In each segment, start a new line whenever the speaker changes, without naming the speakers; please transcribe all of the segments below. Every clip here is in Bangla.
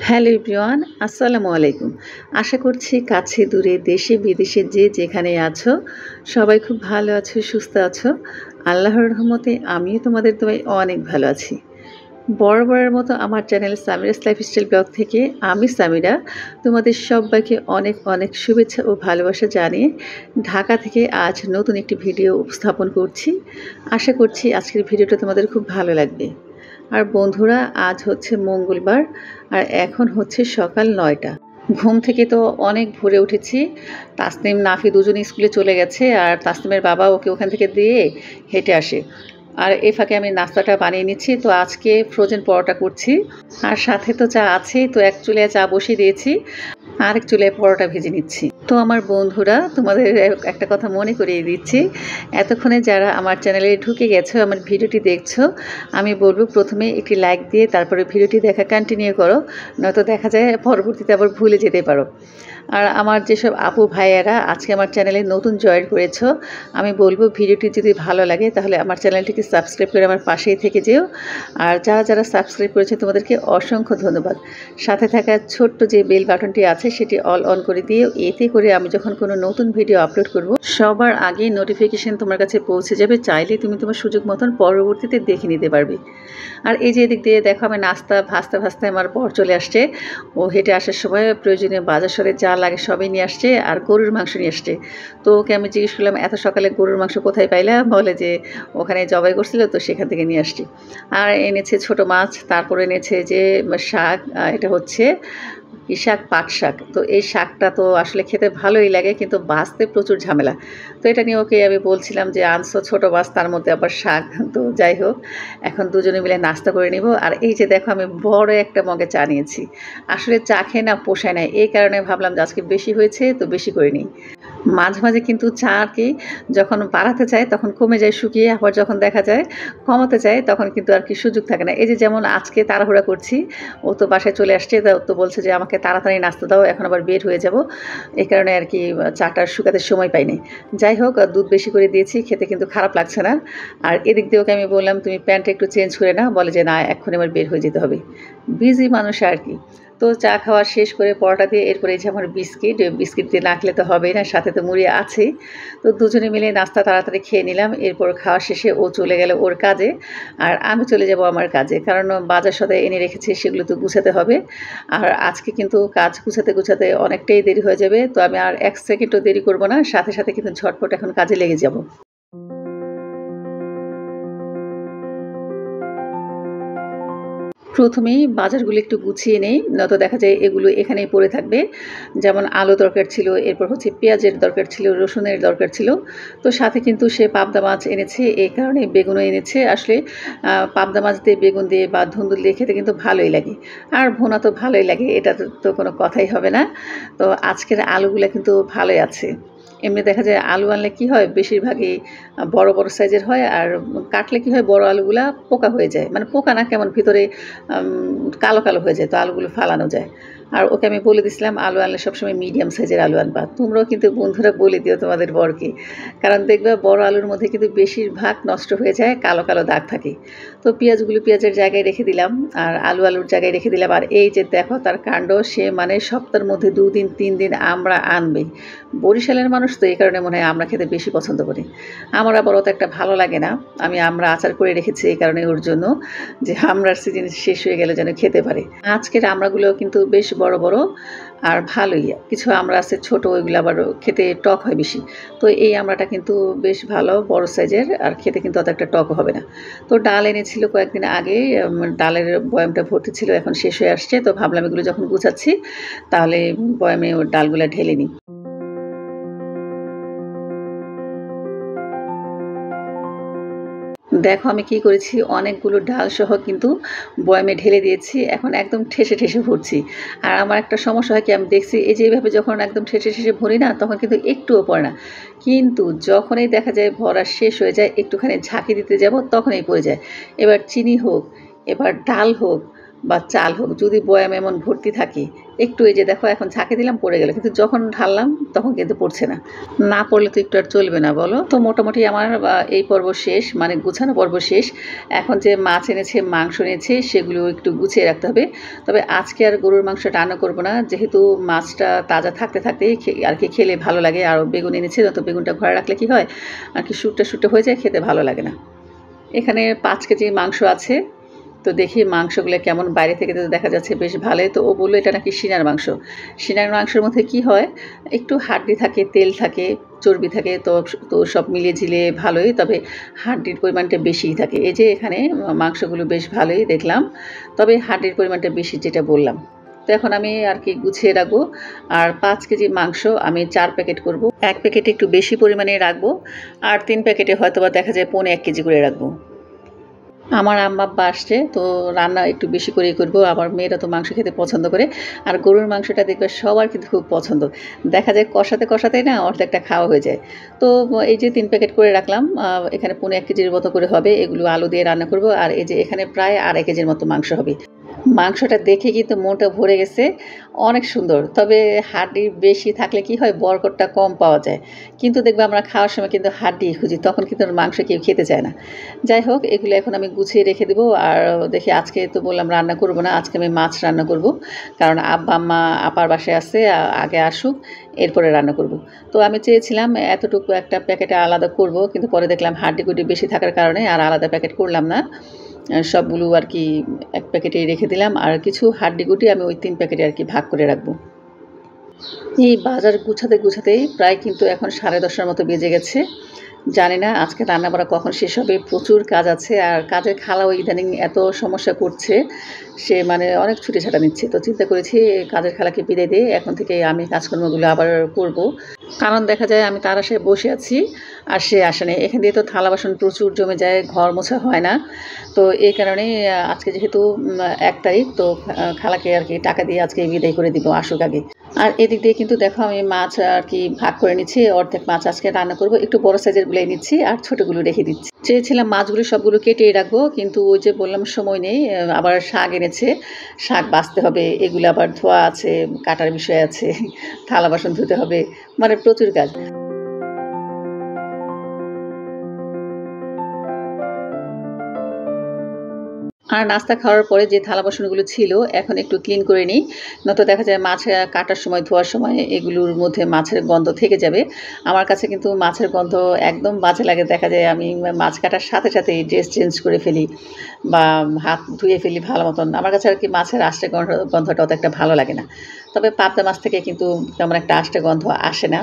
হ্যালো এভরিওয়ান, আসসালামু আলাইকুম। আশা করছি কাছে দূরে দেশে বিদেশে যে যেখানে আছো সবাই খুব ভালো আছো, সুস্থ আছো। আল্লাহর রহমতে আমিও তোমাদের দোয়ায় অনেক ভালো আছি। বরাবরের মতো আমার চ্যানেল সামিরাস লাইফস্টাইল ব্লগ থেকে আমি সামিরা তোমাদের সবাইকে অনেক অনেক শুভেচ্ছা ও ভালোবাসা জানিয়ে ঢাকা থেকে আজ নতুন একটি ভিডিও উপস্থাপন করছি। আশা করছি আজকের ভিডিওটা তোমাদের খুব ভালো লাগবে। আর বন্ধুরা, আজ হচ্ছে মঙ্গলবার আর এখন হচ্ছে সকাল ৯টা। ঘুম থেকে তো অনেক ভোরে উঠেছি। তাসনিম নাফি দুজনেই স্কুলে চলে গেছে আর তাসনিমের বাবা ওকে ওখান থেকে দিয়ে হেঁটে আসে। আর এই ফাঁকে আমি নাস্তাটা বানিয়ে নিচ্ছি। তো আজকে ফ্রোজেন পরোটা করছি আর সাথে তো চা আছেই। তো এক চুলায় চা বসিয়ে দিয়েছি, আরেক চুলায় পরোটা ভেজে নিচ্ছি। তো আমার বন্ধুরা, তোমাদের একটা কথা মনে করিয়ে দিচ্ছি, এতক্ষণে যারা আমার চ্যানেলে ঢুকে গেছো, আমার ভিডিওটি দেখছো, আমি বলবো প্রথমে একটি লাইক দিয়ে তারপরে ভিডিওটি দেখা কন্টিনিউ করো, নয়তো দেখা যায় পরবর্তীতে আবার ভুলে যেতে পারো। আর আমার যেসব আপু ভাইয়েরা আজকে আমার চ্যানেলে নতুন জয়েন করেছো, আমি বলবো ভিডিওটি যদি ভালো লাগে তাহলে আমার চ্যানেলটিকে সাবস্ক্রাইব করে আমার পাশেই থেকে যেও। আর যারা যারা সাবস্ক্রাইব করেছে তোমাদেরকে অসংখ্য ধন্যবাদ। সাথে থাকা ছোট্ট যে বেল বাটনটি আছে সেটি অল অন করে দিও, এতে করে আমি যখন কোনো নতুন ভিডিও আপলোড করব সবার আগে নোটিফিকেশন তোমার কাছে পৌঁছে যাবে। চাইলে তুমি তোমার সুযোগ মতন পরবর্তীতে দেখে নিতে পারবে। আর এই যে এদিক দিয়ে দেখো আমি নাস্তা ভাজতে ভাজতে আমার বর চলে আসছে। ও হেঁটে আসার সময় প্রয়োজনীয় বাজার সরে যা লাগে সবই নিয়ে আসছে আর গরুর মাংস নিয়ে আসছে। তো ওকে আমি জিজ্ঞেস করলাম, এত সকালে গরুর মাংস কোথায় পাইলা? বলে যে ওখানে জবাই করছিল, তো সেখান থেকে নিয়ে আসছি। আর এনেছে ছোট মাছ, তারপরে এনেছে যে শাক, এটা হচ্ছে কি শাক, পাট শাক। তো এই শাকটা তো আসলে খেতে ভালোই লাগে, কিন্তু বাছতে প্রচুর ঝামেলা। তো এটা নিয়ে ওকে আমি বলছিলাম যে আনছো ছোটো মাছ, তার মধ্যে আবার শাক। তো যাই হোক, এখন দুজনে মিলে নাস্তা করে নিব। আর এই যে দেখো আমি বড় একটা মগে চা নিয়েছি। আসলে চা খেয়ে না পোষায় না, এই কারণে ভাবলাম যে আজকে বেশি হয়েছে তো বেশি করে নিই। মাঝে মাঝে কিন্তু চা আর কি যখন বাড়াতে চায় তখন কমে যায় শুকিয়ে, আবার যখন দেখা যায় কমাতে চায় তখন কিন্তু আর কি সুযোগ থাকে না। এই যে যেমন আজকে তাড়াহুড়া করছি, ও তো বাসায় চলে আসছে, তো বলছে যে আমাকে তাড়াতাড়ি নাস্তা দাও, এখন আবার বের হয়ে যাব। এই কারণে আর কি চাটা শুকাতে সময় পাইনি। যাই হোক, দুধ বেশি করে দিয়েছি, খেতে কিন্তু খারাপ লাগছে না। আর এদিক দিয়ে ওকে আমি বললাম তুমি প্যান্টটা একটু চেঞ্জ করে নাও, বলে যে না এক্ষুনি আমার বের হয়ে যেতে হবে। বিজি মানুষ আর কি। তো চা খাওয়া শেষ করে পরোটা দিয়ে এরপরে এই যে আমার বিস্কিট দিয়ে না খেলে তো হবেই না, সাথে তো মুড়ি আছেই। তো দুজনে মিলে নাস্তা তাড়াতাড়ি খেয়ে নিলাম। এরপর খাওয়া শেষে ও চলে গেল ওর কাজে আর আমি চলে যাব আমার কাজে, কারণ বাজার সদাই এনে রেখেছি, সেগুলো তো গুছাতে হবে। আর আজকে কিন্তু কাজ গুছাতে গুছাতে অনেকটাই দেরি হয়ে যাবে। তো আমি আর এক সেকেন্ডও দেরি করব না, সাথে সাথে কিন্তু ঝটপট এখন কাজে লেগে যাব। প্রথমেই বাজারগুলো একটু গুছিয়ে নেই, নয়তো দেখা যায় এগুলো এখানেই পড়ে থাকবে। যেমন আলু দরকার ছিল, এরপর হচ্ছে পেঁয়াজের দরকার ছিল, রসুনের দরকার ছিল। তো সাথে কিন্তু সে পাবদা মাছ এনেছে, এই কারণে বেগুনও এনেছে। আসলে পাবদা মাছ দিয়ে বেগুন দিয়ে বা ধুন্দুল দিয়ে খেতে কিন্তু ভালোই লাগে, আর ভুনা তো ভালোই লাগে, এটা তো কোনো কথাই হবে না। তো আজকের আলুগুলো কিন্তু ভালোই আছে। এমনি দেখা যায় আলু আনলে কী হয়, বেশিরভাগই বড় বড় সাইজের হয়, আর কাটলে কী হয় বড় আলুগুলা পোকা হয়ে যায়, মানে পোকা না, কেমন ভিতরে কালো কালো হয়ে যায়, তো আলুগুলো ফালানো যায়। আর ওকে আমি বলে দিয়েছিলাম আলু আনলে সবসময় মিডিয়াম সাইজের আলু আনবা। তোমরাও কিন্তু বন্ধুরা বলে দিও তোমাদের বরকে, কারণ দেখবে বড় আলুর মধ্যে কিন্তু বেশিরভাগ নষ্ট হয়ে যায়, কালো কালো দাগ থাকে। তো পেঁয়াজগুলো পেঁয়াজের জায়গায় রেখে দিলাম আর আলুর জায়গায় রেখে দিলাম। আর এই যে দেখো তার কাণ্ড, সে মানে সপ্তাহের মধ্যে 2 দিন 3 দিন আমরা আনবেই। বরিশালের মানুষ তো এই কারণে মনে হয় আমরা খেতে বেশি পছন্দ করি। আমার আবার অত একটা ভালো লাগে না। আমি আমরা আচার করে রেখেছি এই কারণে ওর জন্য, যে আমড়ার সিজন শেষ হয়ে গেলে যেন খেতে পারে। আজকের আমড়াগুলো কিন্তু বেশ বড় বড় আর ভালোই। কিছু আমড়া আছে ছোট, ওইগুলো আবার খেতে টক হয় বেশি। তো এই আমড়াটা কিন্তু বেশ ভালো বড় সাইজের, আর খেতে কিন্তু অত একটা টক হবে না। তো ডাল এনেছিল কয়েকদিন আগে, ডালের বয়ামটা ভর্তি ছিল, এখন শেষ হয়ে আসছে। তো ভাবলাম এগুলো যখন গুছাচ্ছি তাহলে বয়ামে ওর ডালগুলো ঢেলে নিই। দেখো আমি কি করেছি, অনেকগুলো ডাল সহ কিন্তু বয়ামে ঢেলে দিয়েছি। এখন একদম ঠেসে ঠেসে ভরছি। আর আমার একটা সমস্যা হয় কি, আমি দেখছি এই যে এইভাবে যখন একদম ঠেসে ঠেসে ভরি না, তখন কিন্তু একটুও পড়ে না। কিন্তু যখনই দেখা যায় ভরা শেষ হয়ে যায়, একটুখানি ঝাঁকি দিতে যাব, তখনই পড়ে যায়। এবার চিনি হোক, এবার ডাল হোক বা চাল হোক, যদি বয়াম এমন ভর্তি থাকে, একটু এই যে দেখো এখন ঝাঁকি দিলাম পড়ে গেল, কিন্তু যখন ঢাললাম তখন কিন্তু পড়ছে না। না পড়লে তো একটু আর চলবে না বলো। তো মোটামুটি আমার এই পর্ব শেষ, মানে গুছানো পর্ব শেষ। এখন যে মাছ এনেছে, মাংস এনেছে, সেগুলো একটু গুছিয়ে রাখতে হবে। তবে আজকে আর গরুর মাংস রান্না করবো না, যেহেতু মাছটা তাজা থাকতে থাকতেই আর কি খেলে ভালো লাগে। আর বেগুন এনেছে, তো বেগুনটা ঘরে রাখলে কি হয় আর কি শুটটা শুটে হয়ে যায়, খেতে ভালো লাগে না। এখানে 5 কেজি মাংস আছে। তো দেখি মাংসগুলো কেমন, বাইরে থেকে তো দেখা যাচ্ছে বেশ ভালোই। তো ও বললো এটা নাকি সিনার মাংস। সিনার মাংসের মধ্যে কি হয়, একটু হাড্ডি থাকে, তেল থাকে, চর্বি থাকে, তো তো সব মিলিয়ে ঝিলিয়ে ভালোই, তবে হাড্ডির পরিমাণটা বেশিই থাকে। এই যে এখানে মাংসগুলো বেশ ভালোই দেখলাম, তবে হাড্ডির পরিমাণটা বেশি যেটা বললাম। তো এখন আমি আর কি গুছিয়ে রাখবো। আর 5 কেজি মাংস আমি 4 প্যাকেট করব। 1 প্যাকেটে একটু বেশি পরিমাণে রাখবো, আর 3 প্যাকেটে হয়তো বা দেখা যায় 1.25 কেজি করে রাখবো। আমার আম্মা আব্বা আসছে, তো রান্না একটু বেশি করেই করবো। আমার মেয়েরা তো মাংস খেতে পছন্দ করে। আর গরুর মাংসটা দেখবে সবার কিন্তু খুব পছন্দ। দেখা যায় কষাতে কষাতেই না অর্ধেকটা খাওয়া হয়ে যায়। তো এই যে 3 প্যাকেট করে রাখলাম, এখানে 1.25 কেজির মতো করে হবে। এগুলো আলু দিয়ে রান্না করব। আর এই যে এখানে প্রায় 2.5 কেজির মতো মাংস হবে। মাংসটা দেখে কিন্তু মনটা ভরে গেছে, অনেক সুন্দর। তবে হাড্ডি বেশি থাকলে কি হয়, বরকতটা কম পাওয়া যায়। কিন্তু দেখবে আমরা খাওয়ার সময় কিন্তু হাড্ডি খুঁজি, তখন কিন্তু মাংস কেউ খেতে চায় না। যাই হোক, এগুলো এখন আমি গুছিয়ে রেখে দেবো। আর দেখি, আজকে তো বললাম রান্না করব না, আজকে আমি মাছ রান্না করব। কারণ আব্বা আম্মা আপার বাসায় আছে, আগে আসুক, এরপরে রান্না করব। তো আমি চেয়েছিলাম এতটুকু একটা প্যাকেটে আলাদা করব, কিন্তু পরে দেখলাম হাড্ডি গুড্ডি বেশি থাকার কারণে আর আলাদা প্যাকেট করলাম না। সবগুলো আর কি 1 প্যাকেটেই রেখে দিলাম। আর কিছু হাড্ডি গুড্ডি আমি ওই 3 প্যাকেটে আর কি ভাগ করে রাখবো। এই বাজার গুছাতে গুছাতেই প্রায় কিন্তু এখন 10:30টার মতো বেজে গেছে। জানি না আজকে রান্নাবাড়া কখন শেষ হবে, প্রচুর কাজ আছে। আর কাজের খালাও ইদানিং এত সমস্যা করছে, সে মানে অনেক ছুটিছাটা নিচ্ছে। তো চিন্তা করেছি কাজের খালাকে বিদায় দিয়ে এখন থেকে আমি কাজকর্মগুলো আবার করব। কারণ দেখা যায় আমি তার আশায় বসে আছি আর সে আসে না। এখান দিয়ে তো থালা বাসন প্রচুর জমে যায়, ঘর মোছা হয় না। তো এই কারণেই আজকে যেহেতু 1 তারিখ, তো খালাকে আর কি টাকা দিয়ে আজকে বিদায় করে দিব, আসুক আগে। আর এদিক দিয়ে কিন্তু দেখো আমি মাছ আর কি ভাগ করে নিচ্ছি। অর্ধেক মাছ আজকে রান্না করব, একটু বড় সাইজের গুলাই নিচ্ছি আর ছোটগুলো রেখে দিচ্ছি। চেয়েছিলাম মাছগুলো সবগুলো কেটে রাখবো, কিন্তু ওই যে বললাম সময় নেই। আবার শাক এনেছে, শাক বাছতে হবে, এগুলো আবার ধোয়া আছে, কাটার বিষয় আছে, থালা বাসন ধুতে হবে, মানে প্রচুর কাজ। আর নাস্তা খাওয়ার পরে যে থালা বাসনগুলো ছিল এখন একটু ক্লিন করে নিই, নয়তো দেখা যায় মাছ কাটার সময়, ধোয়ার সময় এগুলোর মধ্যে মাছের গন্ধ থেকে যাবে। আমার কাছে কিন্তু মাছের গন্ধ একদম বাজে লাগে। দেখা যায় আমি মাছ কাটার সাথে সাথেই ড্রেস চেঞ্জ করে ফেলি বা হাত ধুয়ে ফেলি ভালো মতন। আমার কাছে আর কি মাছের আষ্টে গন্ধটা অত একটা ভালো লাগে না। তবে পাবদা মাছ থেকে কিন্তু তেমন একটা আষ্টে গন্ধ আসে না।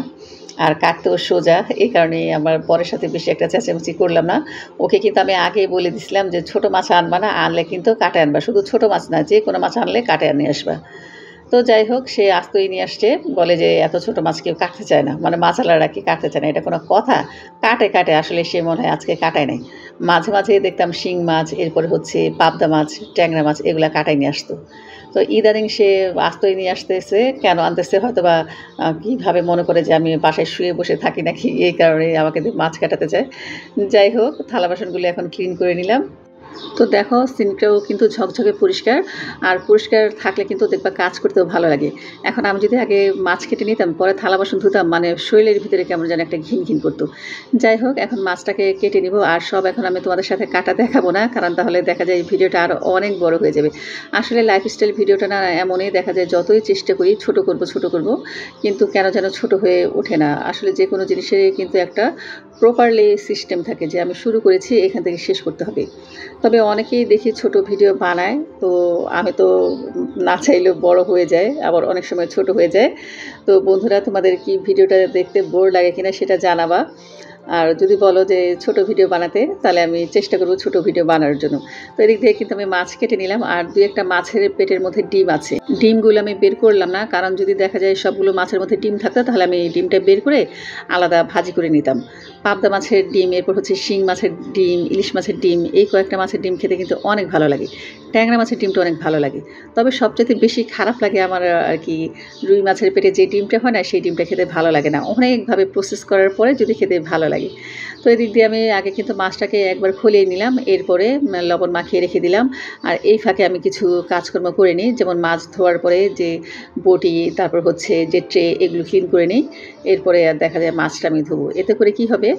আর কাটতেও সোজা, এই কারণেই আমার বরের সাথে বেশি একটা চেঁচামেচি করলাম না। ওকে কিন্তু আমি আগেই বলে দিছিলাম যে ছোটো মাছ আনবা না, আনলে কিন্তু কাটে আনবা, শুধু ছোটো মাছ না, যে কোনো মাছ আনলে কাটে নিয়ে আসবা। তো যাই হোক, সে আস্তই নিয়ে আসছে, বলে যে এত ছোটো মাছ কেউ কাটতে চায় না, মানে মাছওয়ালারা কি কাটতে চায় না, এটা কোনো কথা? কাটে কাটে, আসলে সে মনে হয় আজকে কাটায় নাই। মাঝে মাঝে দেখতাম শিং মাছ, এরপরে হচ্ছে পাবদা মাছ, ট্যাংরা মাছ, এগুলা কাটাই নিয়ে আসতো। তো ইদানিং সে আস্তই নিয়ে আসতেছে, কেন আনতেছে হয়তো বা কীভাবে মনে করে যে আমি বাসায় শুয়ে বসে থাকি নাকি, এই কারণে আমাকে দিয়ে মাছ কাটাতে চায়। যাই হোক, থালা বাসনগুলো এখন ক্লিন করে নিলাম। তো দেখো সিঙ্কটাও কিন্তু ঝকঝকে পরিষ্কার। আর পরিষ্কার থাকলে কিন্তু দেখবা কাজ করতেও ভালো লাগে। এখন আমি যদি আগে মাছ কেটে নিতাম, পরে থালা বাসন ধুতাম, মানে শরীরের ভিতরে কেমন যেন একটা ঘিন ঘিন করতো। যাই হোক, এখন মাছটাকে কেটে নিব। আর সব এখন আমি তোমাদের সাথে কাটা দেখাবো না, কারণ তাহলে দেখা যায় এই ভিডিওটা আরও অনেক বড় হয়ে যাবে। আসলে লাইফস্টাইল ভিডিওটা না এমনই, দেখা যায় যতই চেষ্টা করি ছোট করব, কিন্তু কেন যেন ছোট হয়ে ওঠে না। আসলে যে কোনো জিনিসেরই কিন্তু একটা প্রপারলি সিস্টেম থাকে, যে আমি শুরু করেছি এখান থেকে শেষ করতে হবে। তবে অনেকেই দেখি ছোট ভিডিও বানায়, তো আমি তো না চাইলেও বড় হয়ে যায়, আবার অনেক সময় ছোট হয়ে যায়। তো বন্ধুরা, তোমাদের কি ভিডিওটা দেখতে বোর লাগে কিনা সেটা জানাবা। আর যদি বলো যে ছোট ভিডিও বানাতে, তাহলে আমি চেষ্টা করব ছোট ভিডিও বানানোর জন্য। তো এদিক দিয়ে কিন্তু আমি মাছ কেটে নিলাম, আর 2-1টা মাছের পেটের মধ্যে ডিম আছে। ডিমগুলো আমি বের করলাম না, কারণ যদি দেখা যায় সবগুলো মাছের মধ্যে ডিম থাকতো তাহলে আমি ডিমটা বের করে আলাদা ভাজি করে নিতাম। পাবদা মাছের ডিম, এরপর হচ্ছে শিং মাছের ডিম, ইলিশ মাছের ডিম, এই কয়েকটা মাছের ডিম খেতে কিন্তু অনেক ভালো লাগে। ট্যাংরা মাছের ডিমটা অনেক ভালো লাগে। তবে সবচেয়ে বেশি খারাপ লাগে আমার আর কি রুই মাছের পেটে যে ডিমটা হয় না, সেই ডিমটা খেতে ভালো লাগে না। অনেকভাবে প্রসেস করার পরে যদি খেতে ভালো লাগে। তো এদিক দিয়ে আমি আগে কিন্তু মাছটাকে একবার খলিয়ে নিলাম, এরপরে লবণ মাখিয়ে রেখে দিলাম। আর এই ফাঁকে আমি কিছু কাজকর্ম করে নিই, যেমন মাছ ধোয়ার পরে যে বটি, তারপর হচ্ছে যে ট্রে, এগুলো ক্লিন করে নিই। এরপরে আর দেখা যায় মাছটা আমি ধোবো। এতে করে কি হবে,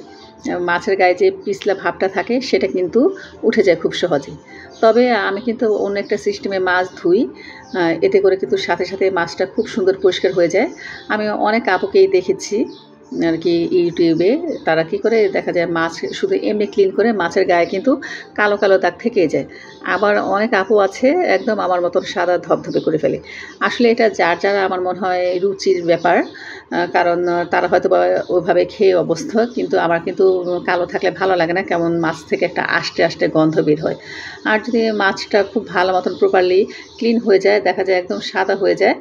মাছের গায়ে যে পিছলা ভাবটা থাকে সেটা কিন্তু উঠে যায় খুব সহজে। তবে আমি কিন্তু অন্য একটা সিস্টেমে মাছ ধুই, এতে করে কিন্তু সাথে সাথে মাছটা খুব সুন্দর পরিষ্কার হয়ে যায়। আমি অনেক আপুকেই দেখেছি আর কি ইউটিউবে, তারা কি করে দেখা যায় মাছ শুধু এমনি ক্লিন করে মাছের গায়ে কিন্তু কালো কালো দাগ থেকে যায়। আবার অনেক আপু আছে একদম আমার মতন সাদা ধবধবে করে ফেলে। আসলে এটা যার যার আমার মনে হয় রুচির ব্যাপার, কারণ তারা হয়তো বা ওইভাবে খেয়ে অভ্যস্ত, কিন্তু আমার কিন্তু কালো থাকলে ভালো লাগে না, কেমন মাছ থেকে একটা আষ্টে আষ্টে গন্ধ বের হয়। আর যদি মাছটা খুব ভালো মতন প্রপারলি ক্লিন হয়ে যায়, দেখা যায় একদম সাদা হয়ে যায়,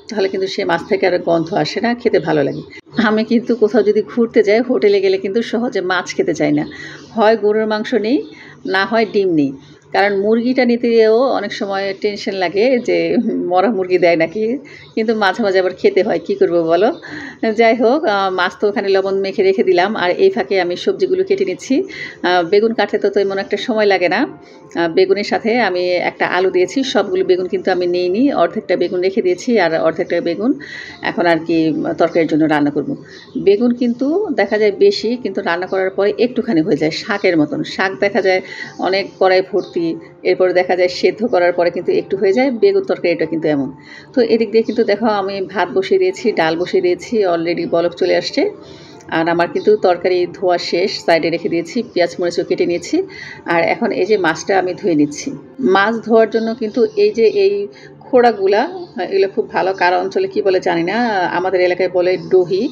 তাহলে কিন্তু সে মাছ থেকে আর গন্ধ আসে না, খেতে ভালো লাগে। আমি কিন্তু কোথাও যদি ঘুরতে যাই, হোটেলে গেলে কিন্তু সহজে মাছ খেতে চাই না। হয় গরুর মাংস নেই, না হয় ডিম নেই। কারণ মুরগিটা নিতেও অনেক সময় টেনশন লাগে যে মরা মুরগি দেয় নাকি, কিন্তু মাঝে মাঝে আবার খেতে হয়, কী করবো বলো। যাই হোক, মাছ তো ওখানে লবণ মেখে রেখে দিলাম, আর এই ফাঁকে আমি সবজিগুলো কেটে নিচ্ছি। বেগুন কাটতে তো এমন একটা সময় লাগে না। বেগুনের সাথে আমি একটা আলু দিয়েছি, সবগুলো বেগুন কিন্তু আমি নিইনি, অর্ধেকটা বেগুন রেখে দিয়েছি, আর অর্ধেকটা বেগুন এখন আর কি তরকারির জন্য রান্না করব। বেগুন কিন্তু দেখা যায় বেশি, কিন্তু রান্না করার পরে একটুখানি হয়ে যায়, শাকের মতন। শাক দেখা যায় অনেক কড়াই ভর্তি, এরপরে দেখা যায় সেদ্ধ করার পরে কিন্তু একটু হয়ে যায়। বেগুন তরকারিটা কিন্তু এমন। তো এদিক দিয়ে কিন্তু দেখো আমি ভাত বসিয়ে দিয়েছি, ডাল বসিয়ে দিয়েছি, অলরেডি বলক চলে আসছে। আর আমার কিন্তু তরকারি ধোয়া শেষ, সাইডে রেখে দিয়েছি, পেঁয়াজ মরিচও কেটে নিয়েছি। আর এখন এই যে মাছটা আমি ধুয়ে নিচ্ছি। মাছ ধোয়ার জন্য কিন্তু এই যে এই খোড়াগুলা, এগুলো খুব ভালো, কার অঞ্চলে কী বলে জানি না, আমাদের এলাকায় বলে ডহি।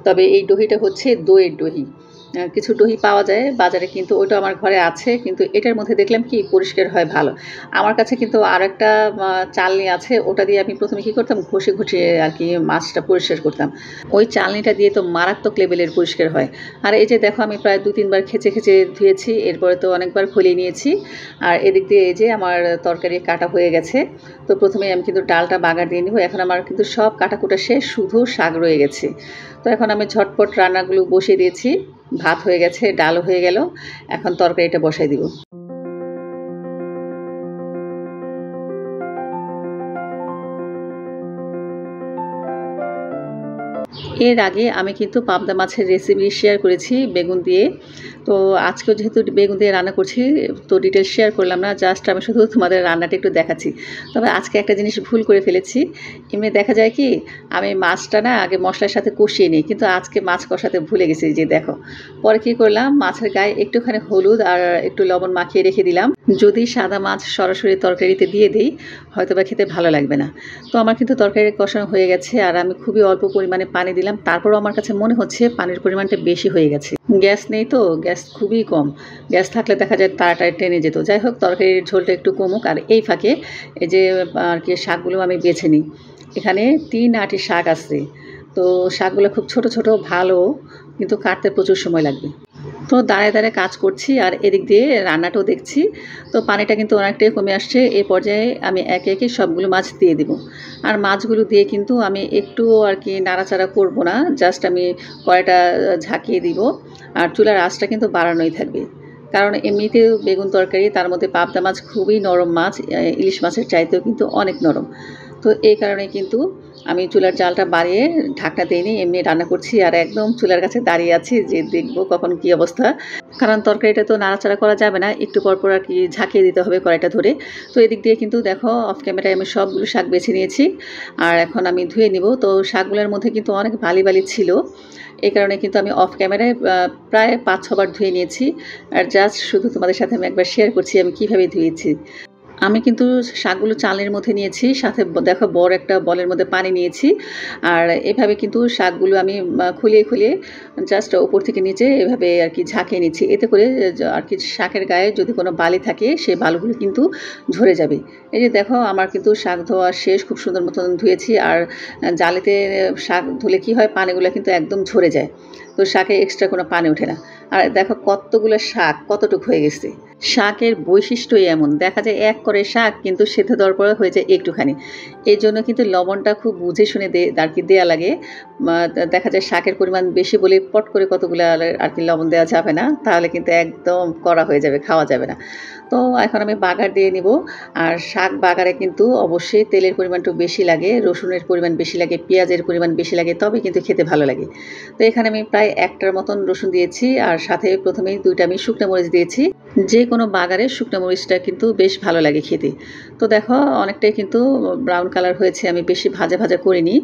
তবে এই ডহিটা হচ্ছে দইয়ের ডহি। কিছু দহি পাওয়া যায় বাজারে, কিন্তু ওইটা আমার ঘরে আছে, কিন্তু এটার মধ্যে দেখলাম কি পরিষ্কার হয় ভালো। আমার কাছে কিন্তু আর একটা চালনি আছে, ওটা দিয়ে আমি প্রথমে কী করতাম, ঘষে ঘষে আর কি মাছটা পরিষ্কার করতাম। ওই চালনিটা দিয়ে তো মারাত্মক লেভেলের পরিষ্কার হয়। আর এই যে দেখো আমি প্রায় 2-3 বার খেচে খেচে ধুয়েছি, এরপরে তো অনেকবার খলিয়ে নিয়েছি। আর এদিক দিয়ে এই যে আমার তরকারি কাটা হয়ে গেছে। তো প্রথমে আমি কিন্তু ডালটা বাগার দিয়ে নিব। এখন আমার কিন্তু সব কাটাকুটা শেষ, শুধু শাক রয়ে গেছে। তো এখন আমি ঝটপট রান্নাগুলো বসিয়ে দিয়েছি। ভাত হয়ে গেছে, ডালও হয়ে গেল, এখন তরকারিটা বসাই দিব। এর আগে আমি কিন্তু পাবদা মাছের রেসিপি শেয়ার করেছি বেগুন দিয়ে। তো আজকেও যেহেতু বেগুন দিয়ে রান্না করছি, তো ডিটেলস শেয়ার করলাম না, জাস্ট আমি শুধু তোমাদের রান্নাটা একটু দেখাচ্ছি। তবে আজকে একটা জিনিস ভুল করে ফেলেছি। এমনি দেখা যায় কি আমি মাছটা না আগে মশলার সাথে কষিয়ে নিই, কিন্তু আজকে মাছ কষাতে ভুলে গেছি। যে দেখো, পরে কী করলাম, মাছের গায়ে একটুখানি হলুদ আর একটু লবণ মাখিয়ে রেখে দিলাম। যদি সাদা মাছ সরাসরি তরকারিতে দিয়ে দিই, হয়তো বা খেতে ভালো লাগবে না। তো আমার কিন্তু তরকারি কষানো হয়ে গেছে, আর আমি খুবই অল্প পরিমাণে পানি দিলাম। তারপরও আমার কাছে মনে হচ্ছে পানির পরিমাণটা বেশি হয়ে গেছে। গ্যাস নেই তো, গ্যাস খুবই কম। গ্যাস থাকলে দেখা যায় তাড়াতাড়ি টেনে যেত। যাই হোক, তরকারির ঝোলটা একটু কমুক। আর এই ফাঁকে এই যে আর কি শাকগুলো আমি বেছে নিই। এখানে 3 আঁটি শাক আছে। তো শাকগুলো খুব ছোট ছোট, ভালো, কিন্তু কাটতে প্রচুর সময় লাগবে। তো দাঁড়ায় দাঁড়ায় কাজ করছি, আর এদিক দিয়ে রান্নাটাও দেখছি। তো পানিটা কিন্তু অনেকটাই কমে আসছে। এই পর্যায়ে আমি একে একে সবগুলো মাছ দিয়ে দেবো। আর মাছগুলো দিয়ে কিন্তু আমি একটু আর কি নাড়াচাড়া করব না, জাস্ট আমি কড়াইটা ঝাঁকিয়ে দিব। আর চুলার আঁচটা কিন্তু বাড়ানোই থাকবে, কারণ এমনিতেও বেগুন তরকারি, তার মধ্যে পাবদা মাছ খুবই নরম মাছ, ইলিশ মাছের চাইতেও কিন্তু অনেক নরম। তো এই কারণে কিন্তু আমি চুলার জালটা বাড়িয়ে ঢাকনা দিইনি, এমনি রান্না করছি। আর একদম চুলার কাছে দাঁড়িয়ে আছি যে দেখবো কখন কী অবস্থা, কারণ তরকারিটা তো নাড়াচাড়া করা যাবে না, একটু পরপর আর কি ঝাঁকিয়ে দিতে হবে কড়াইটা ধরে। তো এদিক দিয়ে কিন্তু দেখো অফ ক্যামেরায় আমি সবগুলো শাক বেছে নিয়েছি, আর এখন আমি ধুয়ে নিব। তো শাকগুলোর মধ্যে কিন্তু অনেক বালি বালি ছিল, এই কারণে কিন্তু আমি অফ ক্যামেরায় প্রায় 5-6 বার ধুয়ে নিয়েছি। আর জাস্ট শুধু তোমাদের সাথে আমি একবার শেয়ার করছি আমি কীভাবে ধুয়েছি। আমি কিন্তু শাকগুলো চালের মধ্যে নিয়েছি, সাথে দেখো বড় একটা বলের মধ্যে পানি নিয়েছি। আর এভাবে কিন্তু শাকগুলো আমি খুলিয়ে জাস্ট উপর থেকে নিচে এভাবে আর কি ঝাঁকিয়ে নিচ্ছি। এতে করে আর কি শাকের গায়ে যদি কোনো বালি থাকে সেই বালুগুলো কিন্তু ঝরে যাবে। এই যে দেখো আমার কিন্তু শাক ধোয়া শেষ, খুব সুন্দর মতন ধুয়েছি। আর জালিতে শাক ধুলে কি হয়, পানিগুলো কিন্তু একদম ঝরে যায়, তো শাকে এক্সট্রা কোনো পানি ওঠে না। আর দেখো কতগুলো শাক কতটুকু হয়ে গেছে। শাকের বৈশিষ্ট্যই এমন, দেখা যায় এক করে শাক কিন্তু সেদ্ধ দেওয়ার পরে হয়ে যায় একটুখানি। এই জন্য কিন্তু লবণটা খুব বুঝে শুনে আর কি দেওয়া লাগে। দেখা যায় শাকের পরিমাণ বেশি বলে পট করে কতগুলো আর কি লবণ দেওয়া যাবে না, তাহলে কিন্তু একদম কড়া হয়ে যাবে, খাওয়া যাবে না। তো এখন আমি বাগার দিয়ে নিব। আর শাক বাগারে কিন্তু অবশ্যই তেলের পরিমাণটা বেশি লাগে, রসুনের পরিমাণ বেশি লাগে, পেঁয়াজের পরিমাণ বেশি লাগে, তবে কিন্তু খেতে ভালো লাগে। তো এখানে আমি প্রায় 1টার মতন রসুন দিয়েছি, আর সাথে প্রথমেই 2টা আমি শুকনো মরিচ দিয়েছি। যে কোনো বাগারের শুকনো মরিচটা কিন্তু বেশ ভালো লাগে খেতে। তো দেখো অনেকটাই কিন্তু ব্রাউন কালার হয়েছে, আমি বেশি ভাজা করিনি,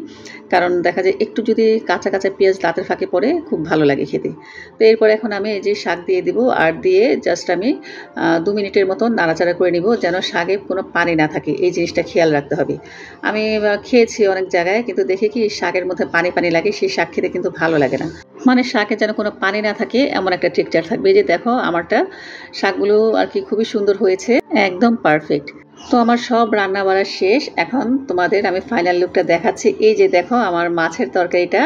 কারণ দেখা যায় একটু যদি কাঁচা পেঁয়াজ দাঁতের ফাঁকে পড়ে খুব ভালো লাগে খেতে। তো এরপর এখন আমি এই যে শাক দিয়ে দিব, আর দিয়ে জাস্ট আমি 2 মিনিটের মতন নাড়াচাড়া করে নিব, যেন শাকে কোনো পানি না থাকে, এই জিনিসটা খেয়াল রাখতে হবে। আমি খেয়েছি অনেক জায়গায়, কিন্তু দেখে কি শাকের মধ্যে পানি লাগে, সেই শাক খেতে কিন্তু ভালো লাগে না। মানে শাকে যেন কোনো পানি না থাকে এমন একটা টেক্সচার থাকবে। এই যে দেখো আমারটা শাকগুলো আর কি খুবই সুন্দর হয়েছে, একদম পারফেক্ট। তো আমার সব রান্না বাড়া শেষ, এখন তোমাদের আমি ফাইনাল লুকটা দেখাচ্ছি। এই যে দেখো আমার মাছের তরকারিটা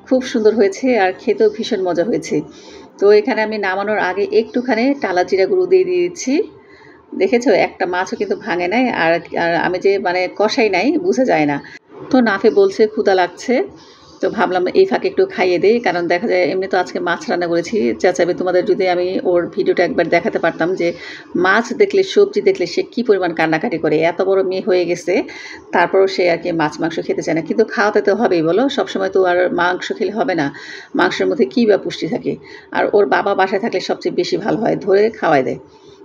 খুব সুন্দর হয়েছে, আর খেতেও ভীষণ মজা হয়েছে। তো এখানে আমি নামানোর আগে একটুখানি টালা জিরা গুঁড়ো দিয়ে দিয়েছি। দেখেছো একটা মাছও কিন্তু ভাঙে নাই, আর আমি যে মানে কষাই নাই বোঝা যায় না। তো নাফে বলছে ক্ষুধা লাগছে, তো ভাবলাম এই ফাঁকে একটু খাইয়ে দিই, কারণ দেখা যায় এমনি তো আজকে মাছ রান্না করেছি। চেঁচাবে তোমাদের যদি আমি ওর ভিডিওটা একবার দেখাতে পারতাম, যে মাছ দেখলে সবজি দেখলে সে কী পরিমাণ কান্নাকাটি করে। এত বড় মেয়ে হয়ে গেছে, তারপরও সে আর কি মাংস খেতে চায় না, কিন্তু খাওয়াতে তো হবেই বলো, সবসময় তো আর মাংস খেলে হবে না। মাংসের মধ্যে কী বা পুষ্টি থাকে। আর ওর বাবা বাসায় থাকলে সবচেয়ে বেশি ভালো হয়, ধরে খাওয়ায় দেয়।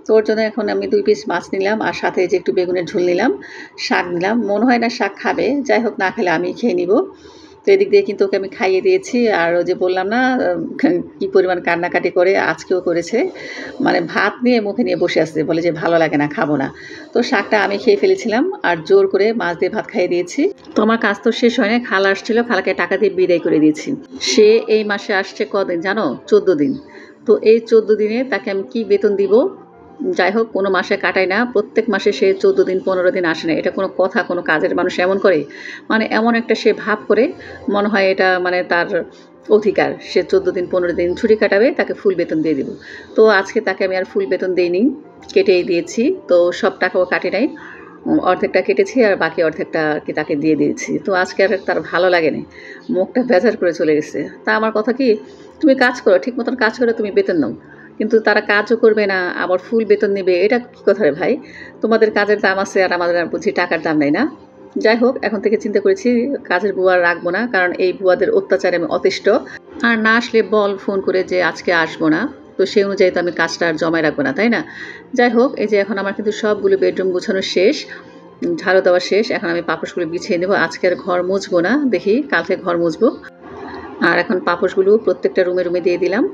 তো ওর জন্য এখন আমি 2 পিস মাছ নিলাম, আর সাথে যে একটু বেগুনের ঝোল নিলাম, শাক নিলাম। মনে হয় না শাক খাবে, যাই হোক না খেলে আমি খেয়ে নিব। তো এদিক দিয়ে কিন্তু ওকে আমি খাইয়ে দিয়েছি। আর ও যে বললাম না কী পরিমাণ কান্নাকাটি করে, আজকেও করেছে, মানে ভাত নিয়ে মুখে নিয়ে বসে আসছে, বলে যে ভালো লাগে না, খাবো না। তো শাকটা আমি খেয়ে ফেলেছিলাম, আর জোর করে মাছ দিয়ে ভাত খাইয়ে দিয়েছি। তো আমার কাজ তো শেষ হয় না, খালা আসছিল, খালাকে টাকা দিয়ে বিদায় করে দিয়েছি। সে এই মাসে আসছে কদিন জানো, 14 দিন। তো এই 14 দিনে তাকে আমি কি বেতন দিব? যাই হোক, কোনো মাসে কাটায় না, প্রত্যেক মাসে সে 14 দিন 15 দিন আসে না। এটা কোনো কথা? কোনো কাজের মানুষ এমন করে? মানে এমন একটা সে ভাব করে, মনে হয় এটা মানে তার অধিকার, সে 14 দিন 15 দিন ছুটি কাটাবে, তাকে ফুল বেতন দিয়ে দিব। তো আজকে তাকে আমি আর ফুল বেতন দিইনি, কেটেই দিয়েছি। তো সব টাকাও কাটে নাই, অর্ধেকটা কেটেছি, আর বাকি অর্ধেকটা আর কি তাকে দিয়ে দিয়েছি। তো আজকে আর তার ভালো লাগেনি, মুখটা বেজার করে চলে গেছে। তা আমার কথা কি, তুমি কাজ করো, ঠিক মতন কাজ করে তুমি বেতন নাও, কিন্তু তারা কাজও করবে না, আবার ফুল বেতন নেবে, এটা কী কথা রে ভাই? তোমাদের কাজের দাম আছে, আর আমাদের আর বুঝি টাকার দাম নেই না? যাই হোক, এখন থেকে চিন্তা করেছি কাজের বুয়া আর রাখবো না, কারণ এই বুয়াদের অত্যাচারে আমি অতিষ্ঠ। আর না আসলে বল ফোন করে যে আজকে আসবো না, তো সেই অনুযায়ী তো আমি কাজটা আর জমায় রাখবো না, তাই না? যাই হোক, এই যে এখন আমার কিন্তু সবগুলো বেডরুম গোছানো শেষ, ঝাড়ু দেওয়া শেষ। এখন আমি পাপোশগুলো বিছিয়ে নেবো, আজকে আর ঘর মুছবো না, দেখি কালকে ঘর মুছবো। আর এখন পাপোশগুলো প্রত্যেকটা রুমে দিয়ে দিলাম।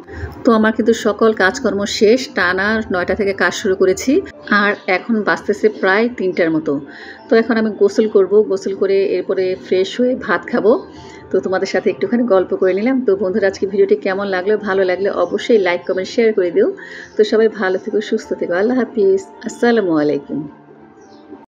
তো আমার কিন্তু সকল কাজকর্ম শেষ, টানা 9টা থেকে কাজ শুরু করেছি, আর এখন বাজতেছে প্রায় 3টার মতো। তো এখন আমি গোসল করব, গোসল করে এরপরে ফ্রেশ হয়ে ভাত খাবো। তো তোমাদের সাথে একটুখানি গল্প করে নিলাম। তো বন্ধুরা, আজকে ভিডিওটি কেমন লাগলো? ভালো লাগলে অবশ্যই লাইক কমেন্ট শেয়ার করে দিও। তো সবাই ভালো থেকো, সুস্থ থেকো, আল্লাহ হাফিজ, আসসালামু আলাইকুম।